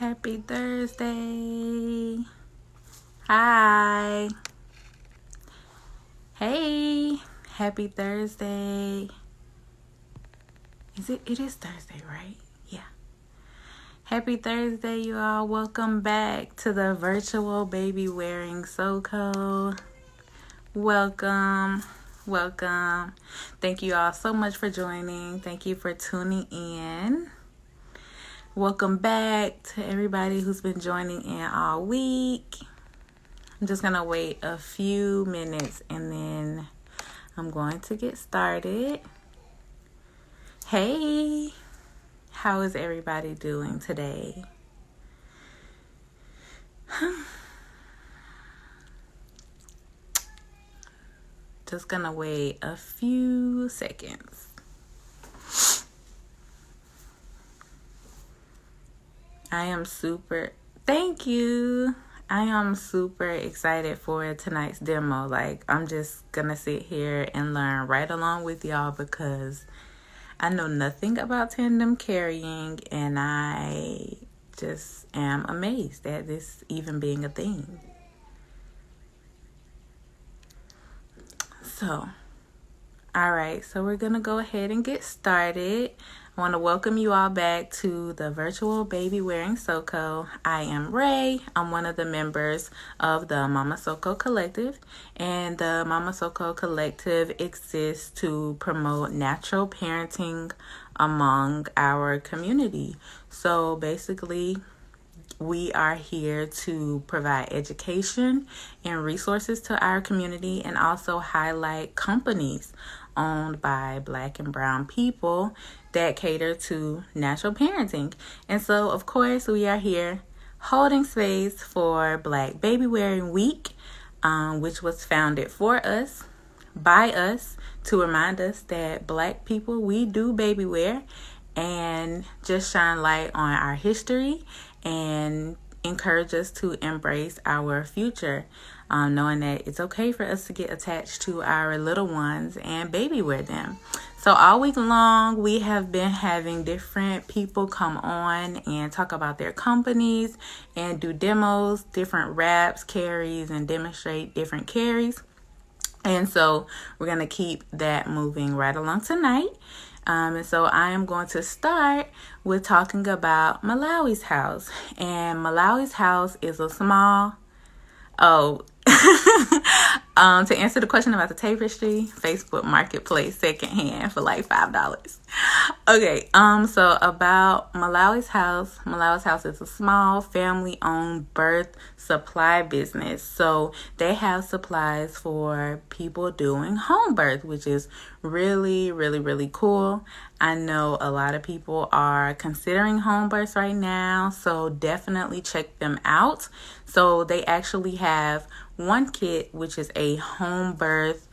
Happy Thursday. Hi. Hey. Happy Thursday. It is Thursday, right? Yeah. Happy Thursday, you all. Welcome back to the virtual Babywearing Soko. Welcome. Thank you all so much for joining. Thank you for tuning in. Welcome back to everybody who's been joining in all week. I'm just going to wait a few minutes and then I'm going to get started. Hey, how is everybody doing today? Just going to wait a few seconds. Thank you. I am super excited for tonight's demo. I'm just going to sit here and learn right along with y'all because I know nothing about tandem carrying and I just am amazed at this even being a thing. Alright, so we're going to go ahead and get started. I want to welcome you all back to the virtual Babywearing Soko. I am Ray. I'm one of the members of the Mama Soko Collective. And the Mama Soko Collective exists to promote natural parenting among our community. So basically, we are here to provide education and resources to our community and also highlight companies owned by Black and Brown people that cater to natural parenting. And so, of course, we are here holding space for Black Babywearing Week, which was founded for us, by us, to remind us that Black people, we do baby wear and just shine light on our history and encourage us to embrace our future, knowing that it's okay for us to get attached to our little ones and baby wear them. So all week long, we have been having different people come on and talk about their companies and do demos, different wraps, carries, and demonstrate different carries. And so we're going to keep that moving right along tonight. And so I am going to start with talking about Malawi's house. And Malawi's house is a small... to answer the question about the tapestry, Facebook Marketplace secondhand for like $5. Okay, so about Malawi's house. Malawi's house is a small family-owned birth supply business. So they have supplies for people doing home birth, which is really, really, really cool. I know a lot of people are considering home births right now, so definitely check them out. So they actually have one kit, which is a home birth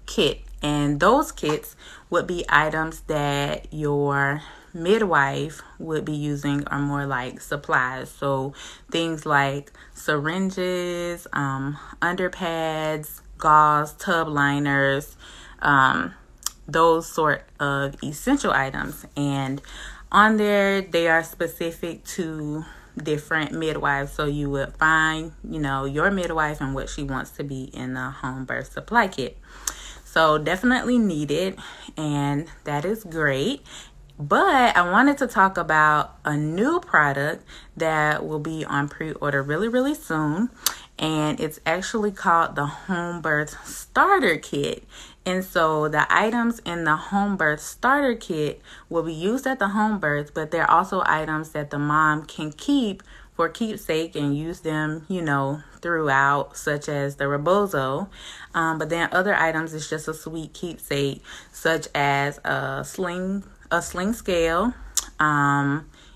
kit. And those kits would be items that your midwife would be using or more like supplies. So things like syringes, underpads, gauze, tub liners, those sort of essential items. And on there, they are specific to different midwives. So you would find, your midwife and what she wants to be in the home birth supply kit. So definitely needed, and that is great. But I wanted to talk about a new product that will be on pre-order really, really soon. And it's actually called the Home Birth Starter Kit. And so the items in the Home Birth Starter Kit will be used at the home birth, but they're also items that the mom can keep for keepsake and use them, throughout, such as the rebozo. But then other items is just a sweet keepsake, such as a sling scale,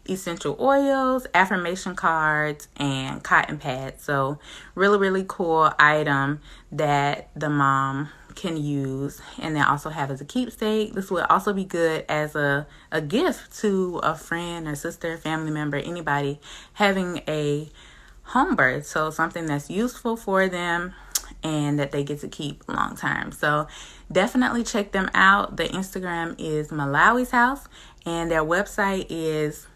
essential oils, affirmation cards, and cotton pads. So really, really cool item that the mom can use and then also have as a keepsake. This would also be good as a gift to a friend or sister, family member, anybody having a home birth. So something that's useful for them and that they get to keep long term. So definitely check them out. The Instagram is Malawi's House and their website is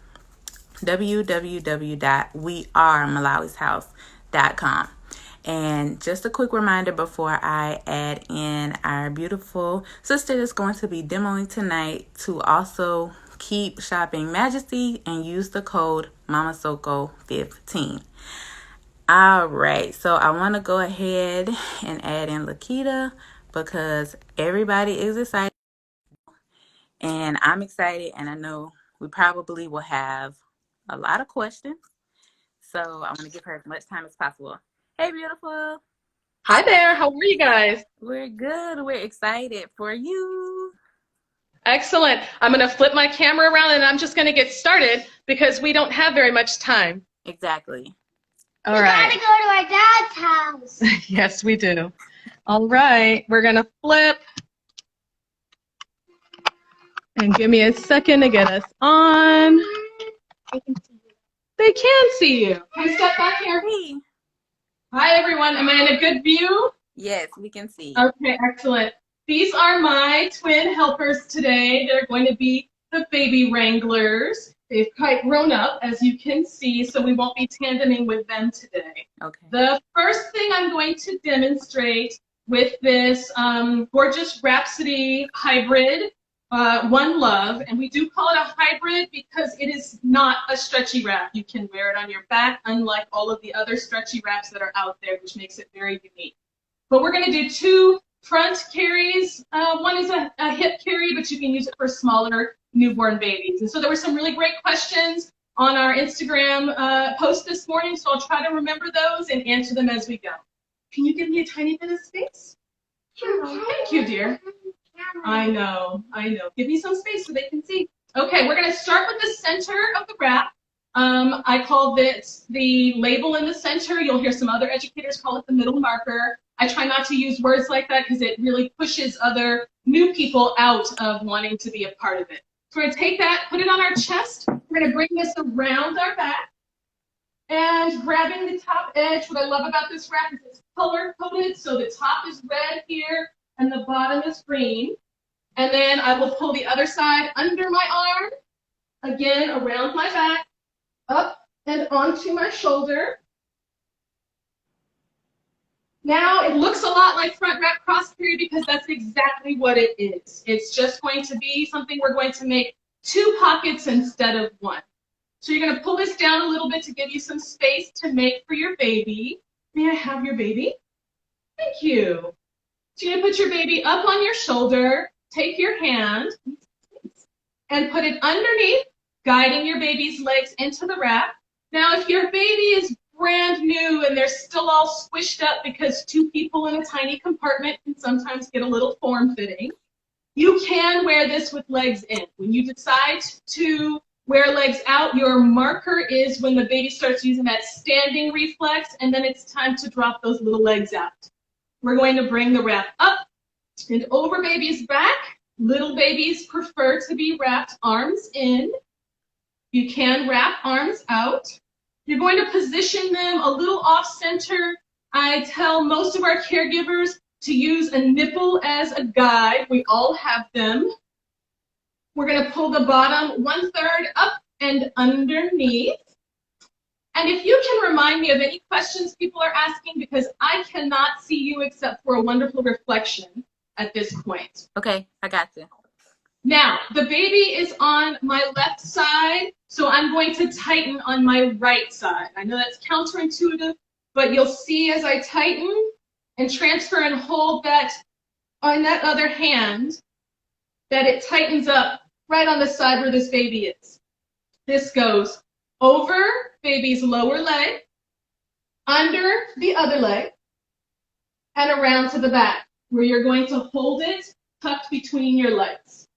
www.wearemalawishouse.com. And just a quick reminder before I add in our beautiful sister that's going to be demoing tonight to also keep shopping Majesty and use the code MamaSoko15. All right, so I want to go ahead and add in Lakita because everybody is excited and I'm excited, and I know we probably will have a lot of questions. So I want to give her as much time as possible. Hey, beautiful. Hi there, how are you guys? We're good. We're excited for you. Excellent. I'm going to flip my camera around and I'm just going to get started because we don't have very much time. Exactly. All right. We gotta go to our dad's house. Yes, we do. All right, we're going to flip. And give me a second to get us on. They can see you. They can see you. Can I step back here? Hey. Hi, everyone. Am I in a good view? Yes, we can see. Okay, excellent. These are my twin helpers today. They're going to be the baby wranglers. They've quite grown up, as you can see, so we won't be tandeming with them today. Okay. The first thing I'm going to demonstrate with this gorgeous Rhapsody hybrid, One Love, and we do call it a hybrid because it is not a stretchy wrap. You can wear it on your back, unlike all of the other stretchy wraps that are out there, which makes it very unique. But we're going to do two front carries. One is a hip carry, but you can use it for smaller newborn babies. And so there were some really great questions on our Instagram post this morning, so I'll try to remember those and answer them as we go. Can you give me a tiny bit of space? Sure. Thank you, dear. I know. Give me some space so they can see. Okay, we're going to start with the center of the wrap. I called it the label in the center. You'll hear some other educators call it the middle marker. I try not to use words like that because it really pushes other new people out of wanting to be a part of it. So we're going to take that, put it on our chest. We're going to bring this around our back. And grabbing the top edge, what I love about this wrap is it's color-coded, so the top is red here and the bottom is green. And then I will pull the other side under my arm, again around my back, up and onto my shoulder. Now it looks a lot like front wrap cross period because that's exactly what it is. It's just going to be something we're going to make two pockets instead of one. So you're going to pull this down a little bit to give you some space to make for your baby. May I have your baby? Thank you. So you're going to put your baby up on your shoulder, take your hand, and put it underneath, guiding your baby's legs into the wrap. Now, if your baby is brand new and they're still all squished up because two people in a tiny compartment can sometimes get a little form-fitting, you can wear this with legs in. When you decide to wear legs out, your marker is when the baby starts using that standing reflex, and then it's time to drop those little legs out. We're going to bring the wrap up and over baby's back. Little babies prefer to be wrapped arms in. You can wrap arms out. You're going to position them a little off center. I tell most of our caregivers to use a nipple as a guide. We all have them. We're going to pull the bottom 1/3 up and underneath. And if you can remind me of any questions people are asking, because I cannot see you except for a wonderful reflection at this point. Okay, I got you. Now, the baby is on my left side, so I'm going to tighten on my right side. I know that's counterintuitive, but you'll see as I tighten and transfer and hold that on that other hand, that it tightens up right on the side where this baby is. This goes over baby's lower leg, under the other leg, and around to the back, where you're going to hold it tucked between your legs.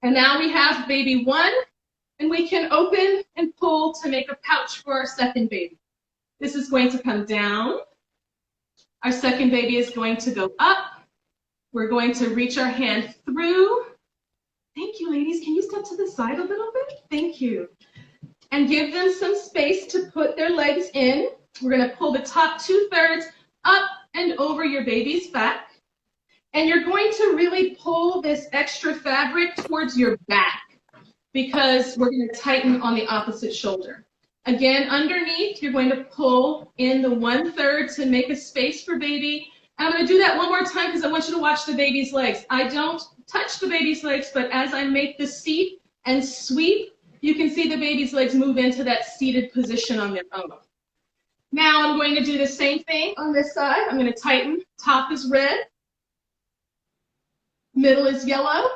And now we have baby one, and we can open and pull to make a pouch for our second baby. This is going to come down. Our second baby is going to go up. We're going to reach our hand through. Thank you, ladies. Can you step to the side a little bit? Thank you. And give them some space to put their legs in. We're going to pull the top 2/3 up and over your baby's back. And you're going to really pull this extra fabric towards your back, because we're going to tighten on the opposite shoulder. Again, underneath, you're going to pull in the 1/3 to make a space for baby. And I'm going to do that one more time because I want you to watch the baby's legs. I don't touch the baby's legs, but as I make the seat and sweep, you can see the baby's legs move into that seated position on their own. Now I'm going to do the same thing on this side. I'm going to tighten. Top is red. Middle is yellow.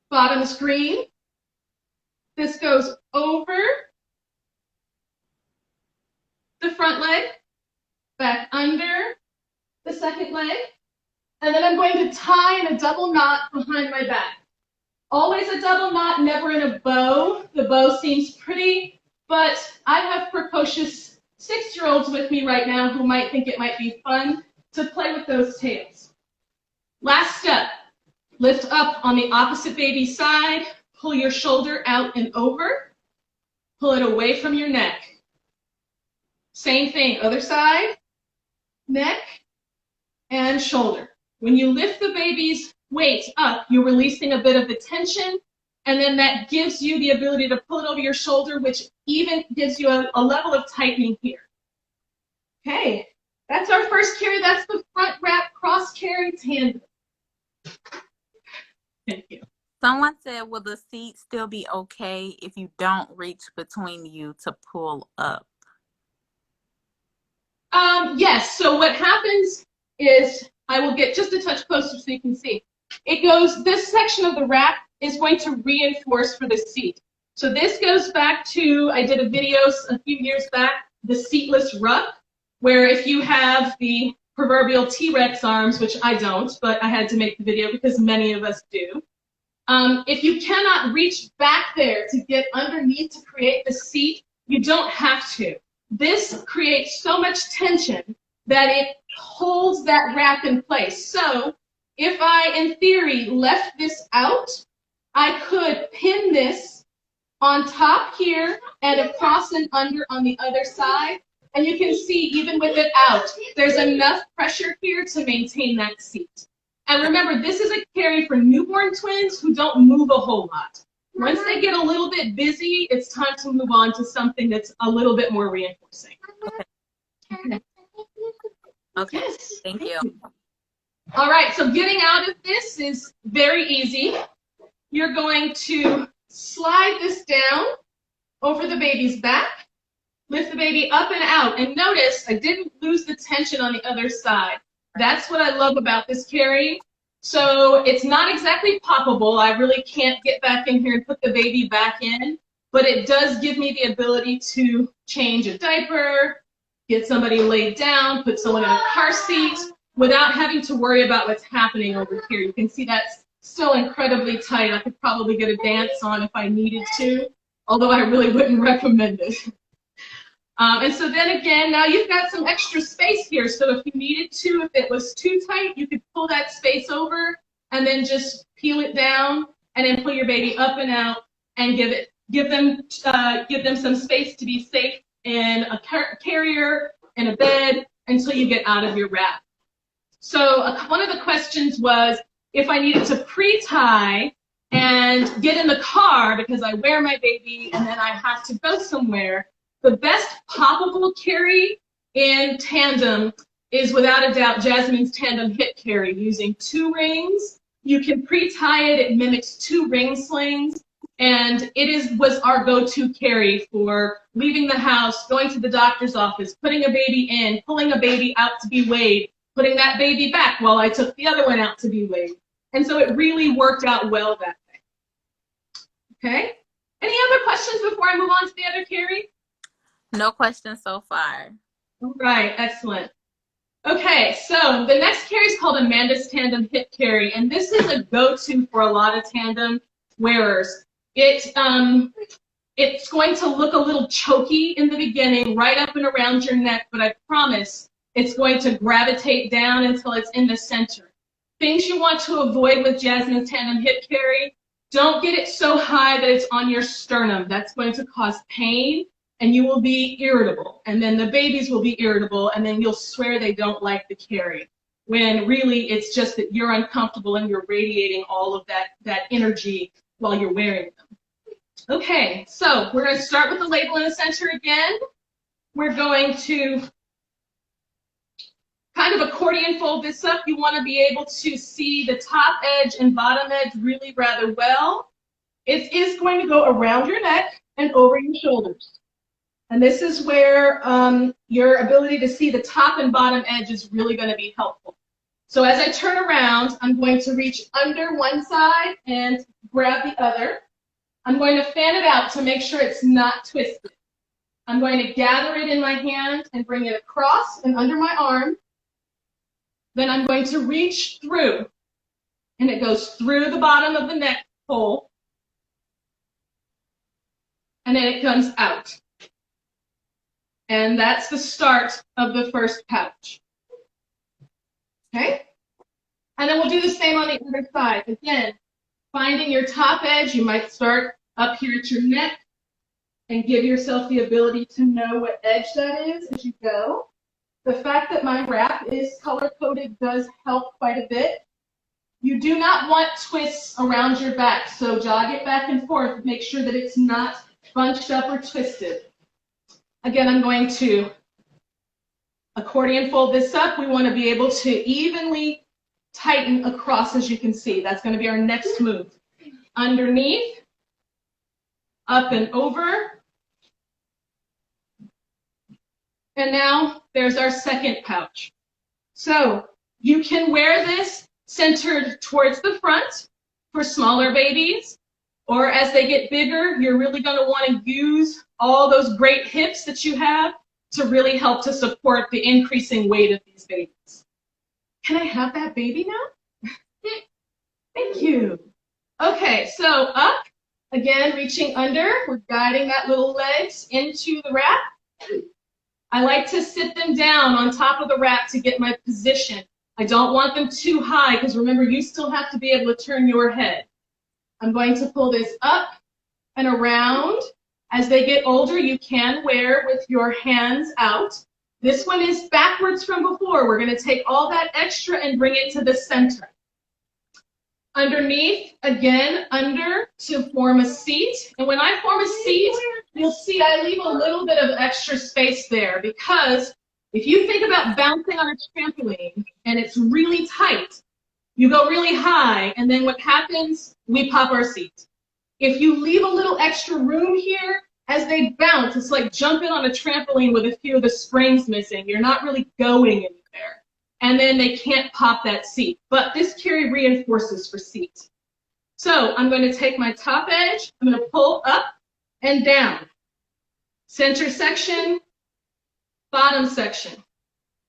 Bottom is green. This goes over the front leg, back under the second leg, and then I'm going to tie in a double knot behind my back. Always a double knot, never in a bow. The bow seems pretty, but I have precocious 6-year-olds with me right now who might think it might be fun to play with those tails. Last step, lift up on the opposite baby side, pull your shoulder out and over, pull it away from your neck. Same thing, other side, neck and shoulder. When you lift the baby's weight up, you're releasing a bit of the tension, and then that gives you the ability to pull it over your shoulder, which even gives you a level of tightening here. Okay, that's our first carry. That's the front wrap cross carry tandem. Thank you. Someone said, will the seat still be okay if you don't reach between you to pull up? Yes, so what happens is, I will get just a touch closer so you can see. It goes, this section of the wrap is going to reinforce for the seat. So this goes back to, I did a video a few years back, the seatless ruck, where if you have the proverbial T-Rex arms, which I don't, but I had to make the video because many of us do. If you cannot reach back there to get underneath to create the seat, you don't have to. This creates so much tension that it holds that wrap in place. So if I, in theory, left this out, I could pin this on top here and across and under on the other side. And you can see, even with it out, there's enough pressure here to maintain that seat. And remember, this is a carry for newborn twins who don't move a whole lot. Once they get a little bit busy, it's time to move on to something that's a little bit more reinforcing. Okay. Okay. Yes. Thank you. All right, so getting out of this is very easy. You're going to slide this down over the baby's back, lift the baby up and out, and notice I didn't lose the tension on the other side. That's what I love about this carry. So it's not exactly poppable. I really can't get back in here and put the baby back in, but it does give me the ability to change a diaper, get somebody laid down, put someone in a car seat without having to worry about what's happening over here. You can see that's still incredibly tight. I could probably get a dance on if I needed to, although I really wouldn't recommend it. And so then again, now you've got some extra space here. So if you needed to, if it was too tight, you could pull that space over and then just peel it down and then pull your baby up and out and give them some space to be safe in a carrier, in a bed, until you get out of your wrap. So one of the questions was if I needed to pre-tie and get in the car because I wear my baby and then I have to go somewhere. The best poppable carry in Tandem is without a doubt Jasmine's Tandem hip carry using 2 rings. You can pre-tie it. It mimics 2 ring slings. And it was our go-to carry for leaving the house, going to the doctor's office, putting a baby in, pulling a baby out to be weighed, putting that baby back while I took the other one out to be weighed. And so it really worked out well that way. Okay? Any other questions before I move on to the other carry? No questions so far. All right, excellent. Okay, so the next carry is called Amanda's Tandem Hip Carry, and this is a go-to for a lot of Tandem wearers. It's going to look a little choky in the beginning, right up and around your neck, but I promise it's going to gravitate down until it's in the center. Things you want to avoid with Jasmine's Tandem Hip Carry, don't get it so high that it's on your sternum. That's going to cause pain, and you will be irritable. And then the babies will be irritable, and then you'll swear they don't like the carry, when really it's just that you're uncomfortable and you're radiating all of that energy while you're wearing them. Okay, so we're going to start with the label in the center again. We're going to kind of accordion fold this up. You want to be able to see the top edge and bottom edge really rather well. It is going to go around your neck and over your shoulders. And this is where your ability to see the top and bottom edge is really going to be helpful. So as I turn around, I'm going to reach under one side and grab the other. I'm going to fan it out to make sure it's not twisted. I'm going to gather it in my hand and bring it across and under my arm. Then I'm going to reach through, and it goes through the bottom of the neck hole, and then it comes out. And that's the start of the first pouch. Okay? And then we'll do the same on the other side. Again, finding your top edge, you might start up here at your neck and give yourself the ability to know what edge that is as you go. The fact that my wrap is color-coded does help quite a bit. You do not want twists around your back, so jog it back and forth. Make sure that it's not bunched up or twisted. Again, I'm going to accordion fold this up. We want to be able to evenly tighten across, as you can see. That's going to be our next move. Underneath, up and over. And now there's our second pouch. So you can wear this centered towards the front for smaller babies, or as they get bigger, you're really going to want to use all those great hips that you have to really help to support the increasing weight of these babies. Can I have that baby now? Thank you. Okay, so up, again, reaching under. We're guiding that little legs into the wrap. I like to sit them down on top of the wrap to get my position. I don't want them too high because remember, you still have to be able to turn your head. I'm going to pull this up and around. As they get older, you can wear with your hands out. This one is backwards from before. We're going to take all that extra and bring it to the center. Underneath, again, under to form a seat. And when I form a seat, you'll see I leave a little bit of extra space there because if you think about bouncing on a trampoline and it's really tight, you go really high, and then what happens? We pop our seat. If you leave a little extra room here, as they bounce, it's like jumping on a trampoline with a few of the springs missing. You're not really going anywhere. And then they can't pop that seat. But this carry reinforces for seat. So I'm going to take my top edge, I'm going to pull up and down. Center section, bottom section.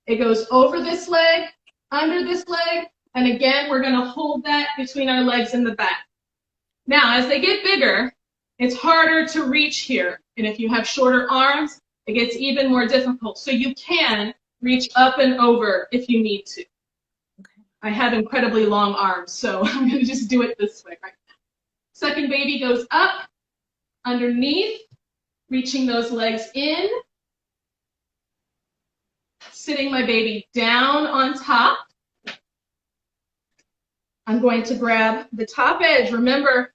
It goes over this leg, under this leg, and again, we're going to hold that between our legs in the back. Now, as they get bigger, it's harder to reach here. And if you have shorter arms, it gets even more difficult. So you can reach up and over if you need to. Okay. I have incredibly long arms, so I'm going to just do it this way right now. Second baby goes up, underneath, reaching those legs in, sitting my baby down on top. I'm going to grab the top edge. Remember,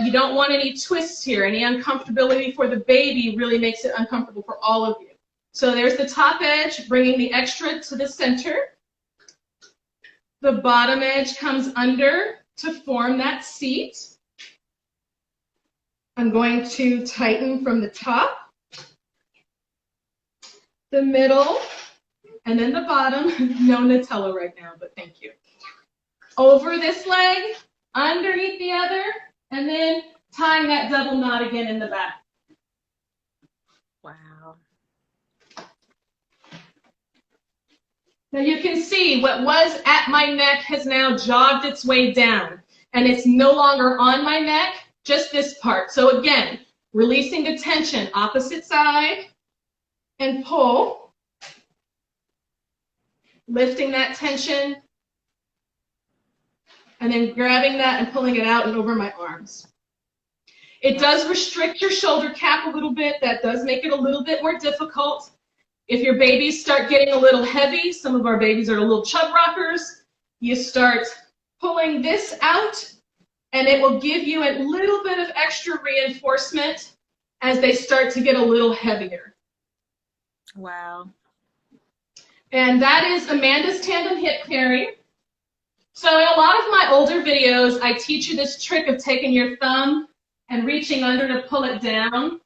you don't want any twists here. Any uncomfortability for the baby really makes it uncomfortable for all of you. So there's the top edge, bringing the extra to the center. The bottom edge comes under to form that seat. I'm going to tighten from the top, the middle, and then the bottom. No Nutella right now, but thank you. Over this leg, underneath the other, and then tying that double knot again in the back. Wow. Now you can see what was at my neck has now jogged its way down, and it's no longer on my neck, just this part. So again, releasing the tension, opposite side, and pull, lifting that tension, and then grabbing that and pulling it out and over my arms. It does restrict your shoulder cap a little bit. That does make it a little bit more difficult. If your babies start getting a little heavy, some of our babies are little chub rockers, you start pulling this out and it will give you a little bit of extra reinforcement as they start to get a little heavier. Wow. And that is Amanda's Tandem Hip Carry. So in a lot of my older videos, I teach you this trick of taking your thumb and reaching under to pull it down.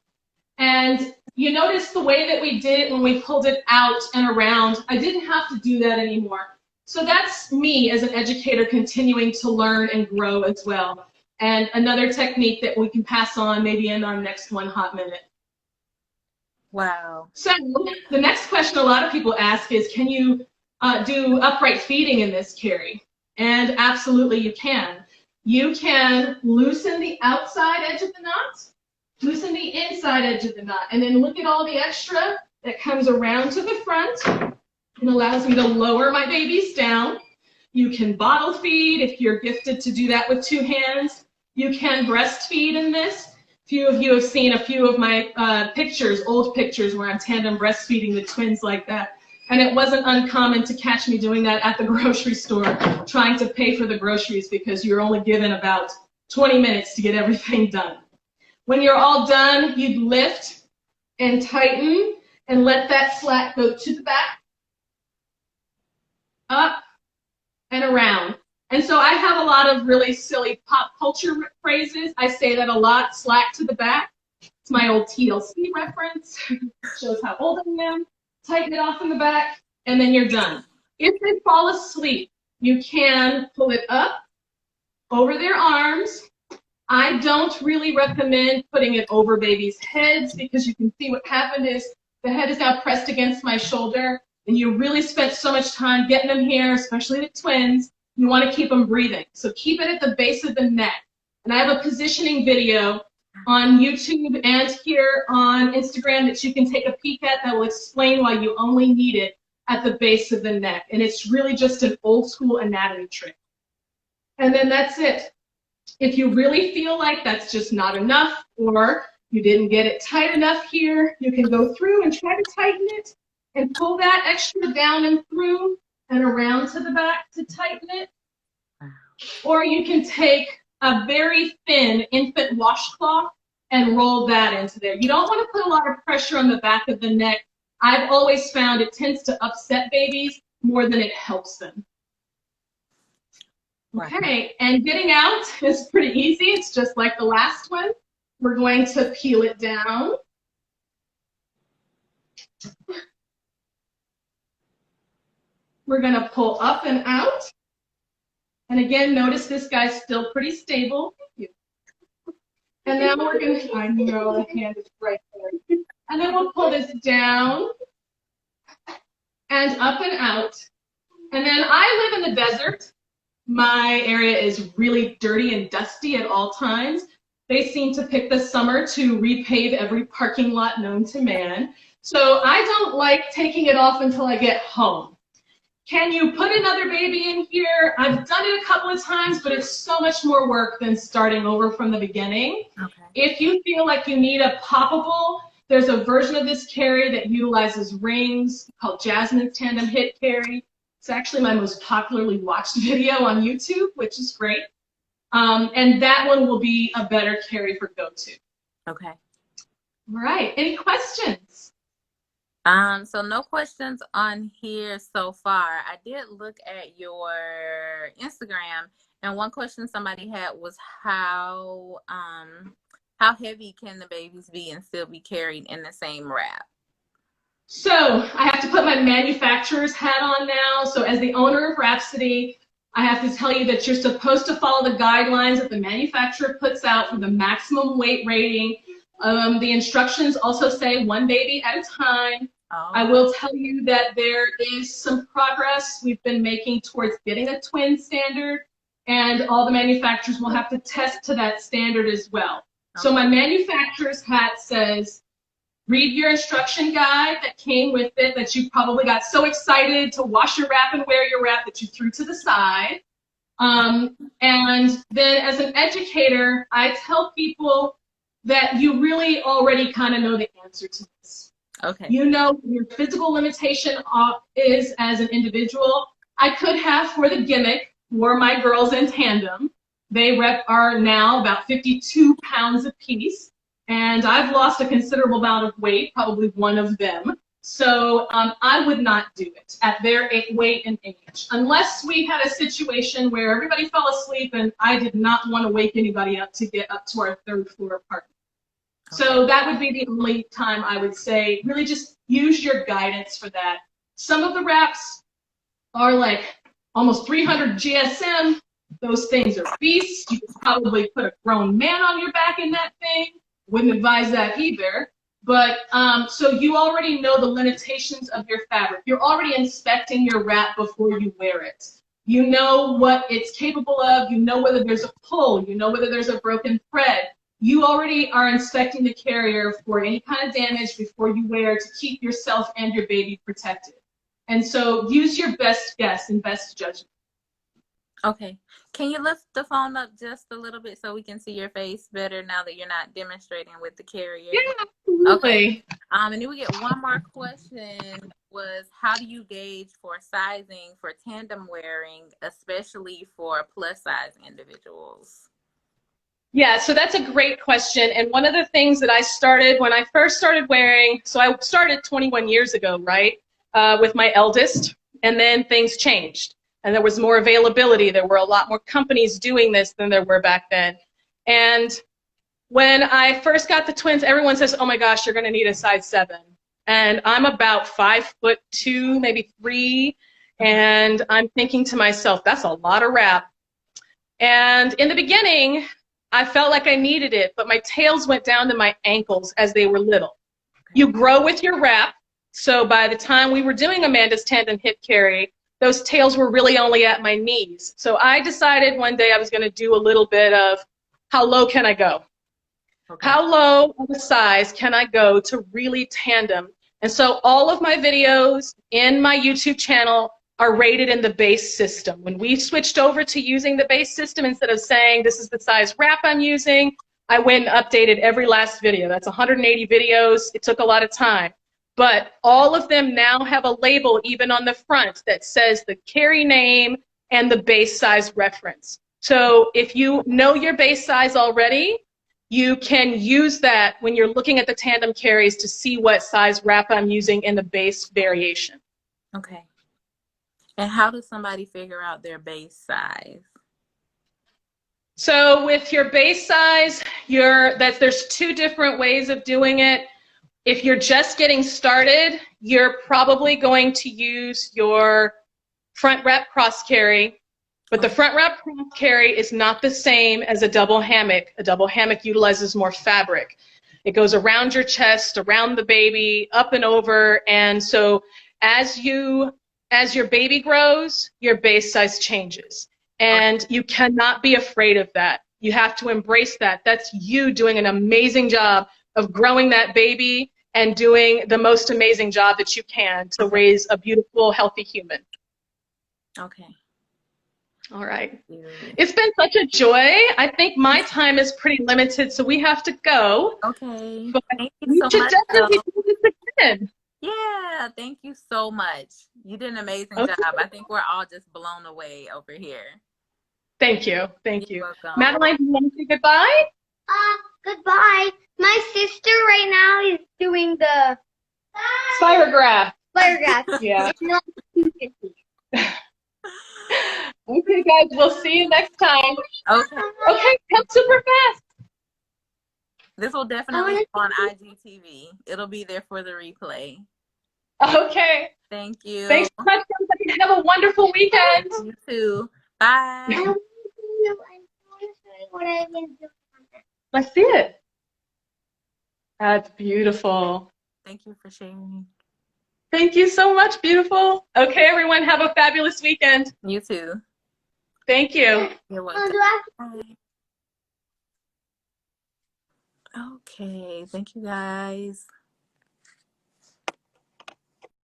And you notice the way that we did it when we pulled it out and around, I didn't have to do that anymore. So that's me as an educator continuing to learn and grow as well. And another technique that we can pass on maybe in our next one hot minute. Wow. So the next question a lot of people ask is, can you do upright feeding in this carry? And absolutely you can. You can loosen the outside edge of the knot, loosen the inside edge of the knot, and then look at all the extra that comes around to the front and allows me to lower my babies down. You can bottle feed if you're gifted to do that with 2 hands. You can breastfeed in this. Few of you have seen a few of my pictures, old pictures, where I'm tandem breastfeeding the twins like that. And it wasn't uncommon to catch me doing that at the grocery store, trying to pay for the groceries because you're only given about 20 minutes to get everything done. When you're all done, you'd lift and tighten and let that slat go to the back, up, and around. And so I have a lot of really silly pop culture phrases. I say that a lot, slack to the back. It's my old TLC reference. Shows how old I am. Tighten it off in the back, and then you're done. If they fall asleep, you can pull it up over their arms. I don't really recommend putting it over babies' heads because you can see what happened is the head is now pressed against my shoulder, and you really spent so much time getting them here, especially the twins. You want to keep them breathing. So keep it at the base of the neck. And I have a positioning video on YouTube and here on Instagram that you can take a peek at that will explain why you only need it at the base of the neck. And it's really just an old school anatomy trick. And then that's it. If you really feel like that's just not enough or you didn't get it tight enough here, you can go through and try to tighten it and pull that extra down and through and around to the back to tighten it. Or you can take a very thin infant washcloth and roll that into there. You don't want to put a lot of pressure on the back of the neck. I've always found it tends to upset babies more than it helps them. Okay, and getting out is pretty easy. It's just like the last one. We're going to peel it down. We're going to pull up and out. And again, notice this guy's still pretty stable. Thank you. And now we're going to, I know the hand is right there. And then we'll pull this down and up and out. And then I live in the desert. My area is really dirty and dusty at all times. They seem to pick the summer to repave every parking lot known to man. So I don't like taking it off until I get home. Can you put another baby in here? I've done it a couple of times, but it's so much more work than starting over from the beginning. Okay. If you feel like you need a poppable, there's a version of this carry that utilizes rings called Jasmine's Tandem Hip Carry. It's actually my most popularly watched video on YouTube, which is great. And that one will be a better carry for go-to. Okay. All right. Any questions? So no questions on here so far. I did look at your Instagram, and one question somebody had was how heavy can the babies be and still be carried in the same wrap? So I have to put my manufacturer's hat on now. So as the owner of Rhapsody, I have to tell you that you're supposed to follow the guidelines that the manufacturer puts out for the maximum weight rating. The instructions also say 1 baby at a time. Oh. I will tell you that there is some progress we've been making towards getting a twin standard, and all the manufacturers will have to test to that standard as well. Okay. So my manufacturer's hat says, read your instruction guide that came with it that you probably got so excited to wash your wrap and wear your wrap that you threw to the side. And then as an educator, I tell people that you really already kind of know the answer to this. Okay. You know what your physical limitation is as an individual. I could have, for the gimmick, wore my girls in tandem, They are now about 52 pounds a piece, and I've lost a considerable amount of weight, probably one of them. So I would not do it at their weight and age, unless we had a situation where everybody fell asleep and I did not want to wake anybody up to get up to our third floor apartment. Okay. So that would be the only time I would say, really just use your guidance for that. Some of the wraps are like almost 300 GSM. Those things are beasts. You could probably put a grown man on your back in that thing. Wouldn't advise that either. But so you already know the limitations of your fabric. You're already inspecting your wrap before you wear it. You know what it's capable of. You know whether there's a pull. You know whether there's a broken thread. You already are inspecting the carrier for any kind of damage before you wear to keep yourself and your baby protected. And so use your best guess and best judgment. Okay. Can you lift the phone up just a little bit so we can see your face better now that you're not demonstrating with the carrier? Yeah, absolutely. Okay. And then we get one more question was, how do you gauge for sizing for tandem wearing, especially for plus size individuals? Yeah, so that's a great question. And one of the things that I started when I first started wearing, so I started 21 years ago, right, with my eldest, and then things changed. And there was more availability. There were a lot more companies doing this than there were back then. And when I first got the twins, everyone says, oh my gosh, you're going to need a size 7. And I'm about 5'2", maybe 3. And I'm thinking to myself, that's a lot of wrap. And in the beginning, I felt like I needed it, but my tails went down to my ankles as they were little. You grow with your wrap. So by the time we were doing Amanda's tandem hip carry, those tails were really only at my knees. So I decided one day I was going to do a little bit of how low can I go? Okay. How low of a size can I go to really tandem? And so all of my videos in my YouTube channel are rated in the base system. When we switched over to using the base system, instead of saying this is the size wrap I'm using, I went and updated every last video. That's 180 videos. It took a lot of time. But all of them now have a label even on the front that says the carry name and the base size reference. So if you know your base size already, you can use that when you're looking at the tandem carries to see what size wrap I'm using in the base variation. Okay. And how does somebody figure out their base size? So with your base size, there's 2 different ways of doing it. If you're just getting started, you're probably going to use your front wrap cross carry, but the front wrap cross carry is not the same as a double hammock. A double hammock utilizes more fabric. It goes around your chest, around the baby, up and over, and so as your baby grows, your base size changes. And you cannot be afraid of that. You have to embrace that. That's you doing an amazing job of growing that baby and doing the most amazing job that you can to raise a beautiful, healthy human. Okay. All right. It's been such a joy. I think my time is pretty limited, so we have to go. Okay. But thank we you so should much, definitely do this again. Yeah, thank you so much. You did an amazing job. I think we're all just blown away over here. Thank you. Thank you. You're welcome. Madeline, do you want to say goodbye? Goodbye. My sister right now is doing the Spirograph. Yeah. It's not 250. Okay, guys, we'll see you next time. Okay. Okay, come super fast. This will definitely be on IGTV. It'll be there for the replay. Okay. Thank you. Thanks so much, everybody. Have a wonderful weekend. You too. Bye. I want to show you what I've been doing. Let's see it. That's beautiful. Thank you for sharing. Thank you so much, beautiful. Okay, everyone, have a fabulous weekend. You too. Thank you. You're welcome. Bye. Okay, thank you guys.